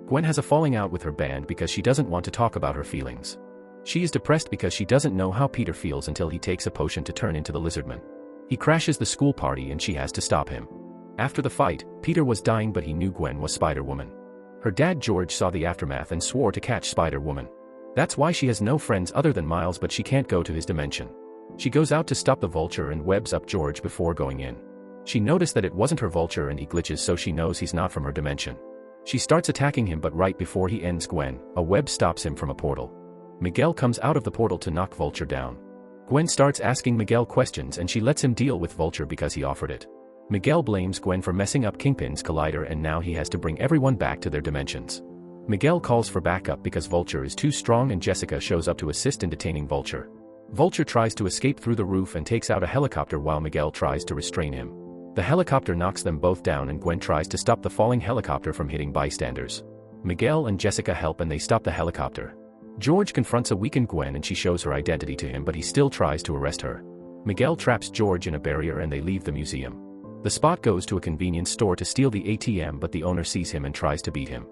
Gwen has a falling out with her band because she doesn't want to talk about her feelings. She is depressed because she doesn't know how Peter feels until he takes a potion to turn into the Lizardman. He crashes the school party and she has to stop him. After the fight, Peter was dying but he knew Gwen was Spider-Woman. Her dad George saw the aftermath and swore to catch Spider-Woman. That's why she has no friends other than Miles, but she can't go to his dimension. She goes out to stop the vulture and webs up George before going in. She noticed that it wasn't her vulture and he glitches, so she knows he's not from her dimension. She starts attacking him, but right before he ends Gwen, a web stops him from a portal. Miguel comes out of the portal to knock Vulture down. Gwen starts asking Miguel questions and she lets him deal with Vulture because he offered it. Miguel blames Gwen for messing up Kingpin's collider and now he has to bring everyone back to their dimensions. Miguel calls for backup because Vulture is too strong and Jessica shows up to assist in detaining Vulture. Vulture tries to escape through the roof and takes out a helicopter while Miguel tries to restrain him. The helicopter knocks them both down and Gwen tries to stop the falling helicopter from hitting bystanders. Miguel and Jessica help and they stop the helicopter. George confronts a weakened Gwen and she shows her identity to him, but he still tries to arrest her. Miguel traps George in a barrier and they leave the museum. The Spot goes to a convenience store to steal the ATM, but the owner sees him and tries to beat him.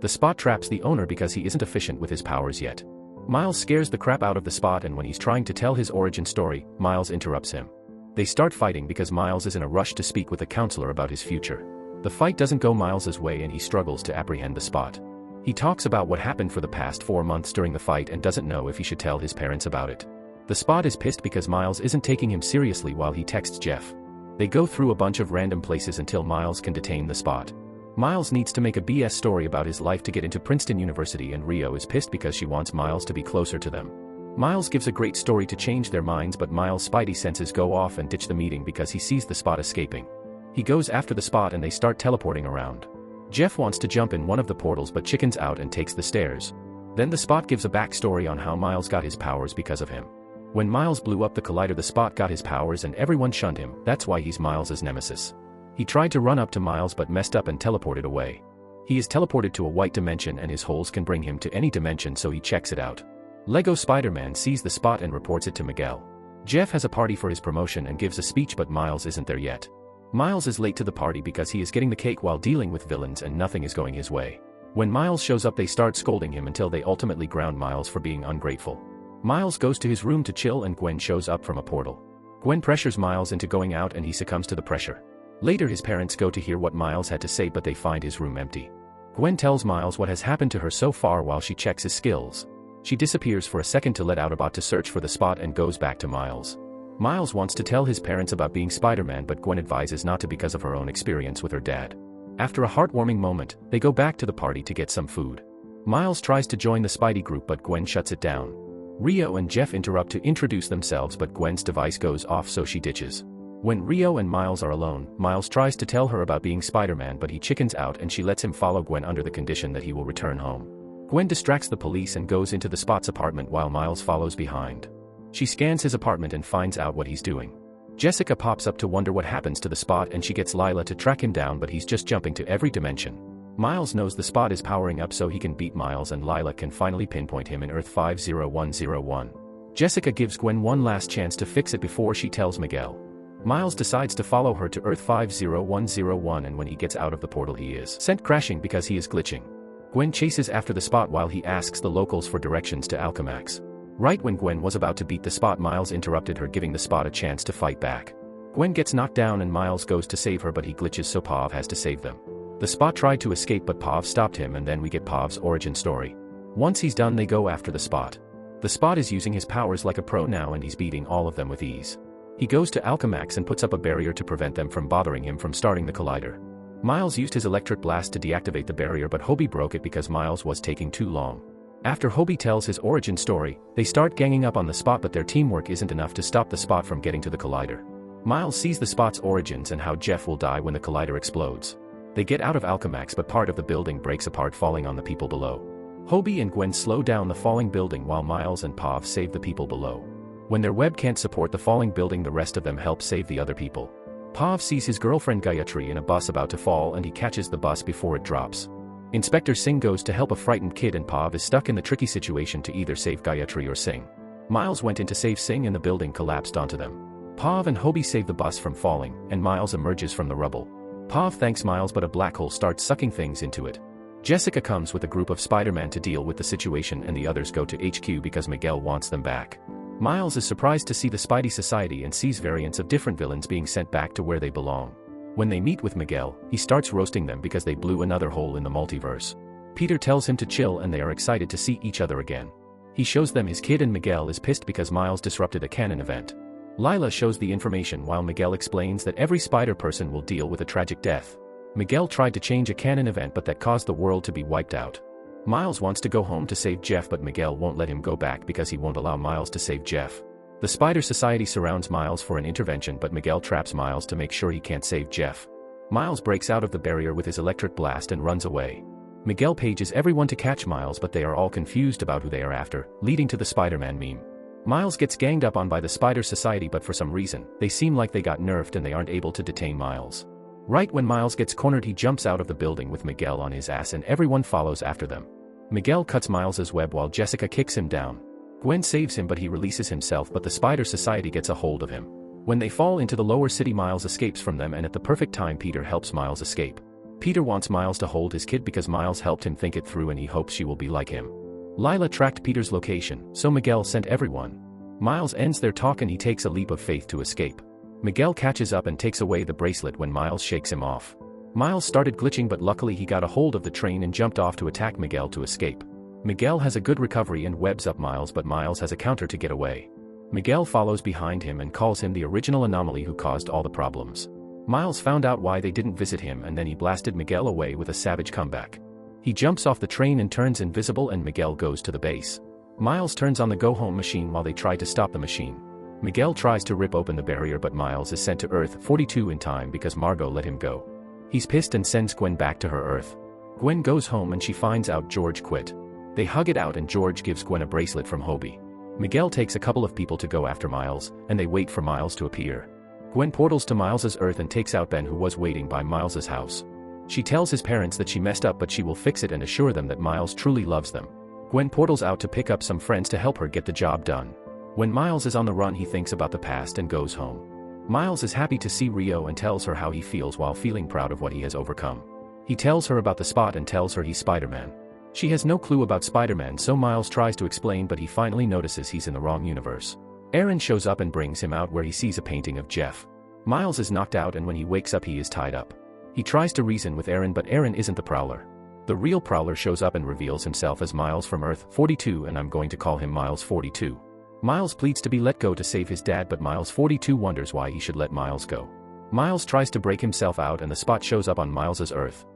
The Spot traps the owner because he isn't efficient with his powers yet. Miles scares the crap out of the Spot and when he's trying to tell his origin story, Miles interrupts him. They start fighting because Miles is in a rush to speak with a counselor about his future. The fight doesn't go Miles' way and he struggles to apprehend the Spot. He talks about what happened for the past 4 months during the fight and doesn't know if he should tell his parents about it. The Spot is pissed because Miles isn't taking him seriously while he texts Jeff. They go through a bunch of random places until Miles can detain the Spot. Miles needs to make a BS story about his life to get into Princeton University and Rio is pissed because she wants Miles to be closer to them. Miles gives a great story to change their minds, but Miles' Spidey senses go off and ditch the meeting because he sees the Spot escaping. He goes after the Spot and they start teleporting around. Jeff wants to jump in one of the portals but chickens out and takes the stairs. Then the Spot gives a backstory on how Miles got his powers because of him. When Miles blew up the collider, the Spot got his powers and everyone shunned him. That's why he's Miles' nemesis. He tried to run up to Miles but messed up and teleported away. He is teleported to a white dimension and his holes can bring him to any dimension, so he checks it out. Lego Spider-Man sees the Spot and reports it to Miguel. Jeff has a party for his promotion and gives a speech, but Miles isn't there yet. Miles is late to the party because he is getting the cake while dealing with villains and nothing is going his way. When Miles shows up, they start scolding him until they ultimately ground Miles for being ungrateful. Miles goes to his room to chill and Gwen shows up from a portal. Gwen pressures Miles into going out and he succumbs to the pressure. Later his parents go to hear what Miles had to say, but they find his room empty. Gwen tells Miles what has happened to her so far while she checks his skills. She disappears for a second to let out a bot to search for the Spot and goes back to Miles. Miles wants to tell his parents about being Spider-Man, but Gwen advises not to because of her own experience with her dad. After a heartwarming moment, they go back to the party to get some food. Miles tries to join the Spidey group but Gwen shuts it down. Rio and Jeff interrupt to introduce themselves, but Gwen's device goes off, so she ditches. When Rio and Miles are alone, Miles tries to tell her about being Spider-Man, but he chickens out and she lets him follow Gwen under the condition that he will return home. Gwen distracts the police and goes into the Spot's apartment while Miles follows behind. She scans his apartment and finds out what he's doing. Jessica pops up to wonder what happens to the Spot and she gets Lila to track him down, but he's just jumping to every dimension. Miles knows the Spot is powering up so he can beat Miles, and Lila can finally pinpoint him in Earth 50101. Jessica gives Gwen one last chance to fix it before she tells Miguel. Miles decides to follow her to Earth 50101, and when he gets out of the portal he is sent crashing because he is glitching. Gwen chases after the Spot while he asks the locals for directions to Alchemax. Right when Gwen was about to beat the Spot, Miles interrupted her, giving the Spot a chance to fight back. Gwen gets knocked down and Miles goes to save her, but he glitches so Pav has to save them. The Spot tried to escape but Pav stopped him, and then we get Pav's origin story. Once he's done, they go after the Spot. The Spot is using his powers like a pro now and he's beating all of them with ease. He goes to Alchemax and puts up a barrier to prevent them from bothering him from starting the collider. Miles used his electric blast to deactivate the barrier, but Hobie broke it because Miles was taking too long. After Hobie tells his origin story, they start ganging up on the Spot, but their teamwork isn't enough to stop the Spot from getting to the collider. Miles sees the Spot's origins and how Jeff will die when the collider explodes. They get out of Alchemax, but part of the building breaks apart, falling on the people below. Hobie and Gwen slow down the falling building while Miles and Pav save the people below. When their web can't support the falling building, the rest of them help save the other people. Pav sees his girlfriend Gayatri in a bus about to fall and he catches the bus before it drops. Inspector Singh goes to help a frightened kid and Pav is stuck in the tricky situation to either save Gayatri or Singh. Miles went in to save Singh and the building collapsed onto them. Pav and Hobie save the bus from falling and Miles emerges from the rubble. Pav thanks Miles, but a black hole starts sucking things into it. Jessica comes with a group of Spider-Man to deal with the situation and the others go to HQ because Miguel wants them back. Miles is surprised to see the Spidey Society and sees variants of different villains being sent back to where they belong. When they meet with Miguel, he starts roasting them because they blew another hole in the multiverse. Peter tells him to chill and they are excited to see each other again. He shows them his kid and Miguel is pissed because Miles disrupted a canon event. Lila shows the information while Miguel explains that every spider person will deal with a tragic death. Miguel tried to change a canon event but that caused the world to be wiped out. Miles wants to go home to save Jeff but Miguel won't let him go back because he won't allow Miles to save Jeff. The Spider Society surrounds Miles for an intervention but Miguel traps Miles to make sure he can't save Jeff. Miles breaks out of the barrier with his electric blast and runs away. Miguel pages everyone to catch Miles but they are all confused about who they are after, leading to the Spider-Man meme. Miles gets ganged up on by the Spider Society but for some reason, they seem like they got nerfed and they aren't able to detain Miles. Right when Miles gets cornered he jumps out of the building with Miguel on his ass and everyone follows after them. Miguel cuts Miles's web while Jessica kicks him down. Gwen saves him but he releases himself but the Spider Society gets a hold of him. When they fall into the lower city Miles escapes from them and at the perfect time Peter helps Miles escape. Peter wants Miles to hold his kid because Miles helped him think it through and he hopes she will be like him. Lila tracked Peter's location, so Miguel sent everyone. Miles ends their talk and he takes a leap of faith to escape. Miguel catches up and takes away the bracelet when Miles shakes him off. Miles started glitching but luckily he got a hold of the train and jumped off to attack Miguel to escape. Miguel has a good recovery and webs up Miles but Miles has a counter to get away. Miguel follows behind him and calls him the original anomaly who caused all the problems. Miles found out why they didn't visit him and then he blasted Miguel away with a savage comeback. He jumps off the train and turns invisible and Miguel goes to the base. Miles turns on the go-home machine while they try to stop the machine. Miguel tries to rip open the barrier but Miles is sent to Earth 42 in time because Margot let him go. He's pissed and sends Gwen back to her Earth. Gwen goes home and she finds out George quit. They hug it out and George gives Gwen a bracelet from Hobie. Miguel takes a couple of people to go after Miles, and they wait for Miles to appear. Gwen portals to Miles's Earth and takes out Ben who was waiting by Miles's house. She tells his parents that she messed up but she will fix it and assure them that Miles truly loves them. Gwen portals out to pick up some friends to help her get the job done. When Miles is on the run he thinks about the past and goes home. Miles is happy to see Rio and tells her how he feels while feeling proud of what he has overcome. He tells her about the spot and tells her he's Spider-Man. She has no clue about Spider-Man so Miles tries to explain but he finally notices he's in the wrong universe. Aaron shows up and brings him out where he sees a painting of Jeff. Miles is knocked out and when he wakes up he is tied up. He tries to reason with Aaron but Aaron isn't the Prowler. The real Prowler shows up and reveals himself as Miles from Earth 42 and I'm going to call him Miles 42. Miles pleads to be let go to save his dad but Miles 42 wonders why he should let Miles go. Miles tries to break himself out and the spot shows up on Miles's Earth.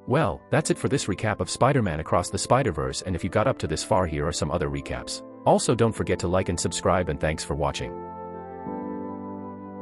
Well, that's it for this recap of Spider-Man Across the Spider-Verse and if you got up to this far here are some other recaps. Also don't forget to like and subscribe and thanks for watching.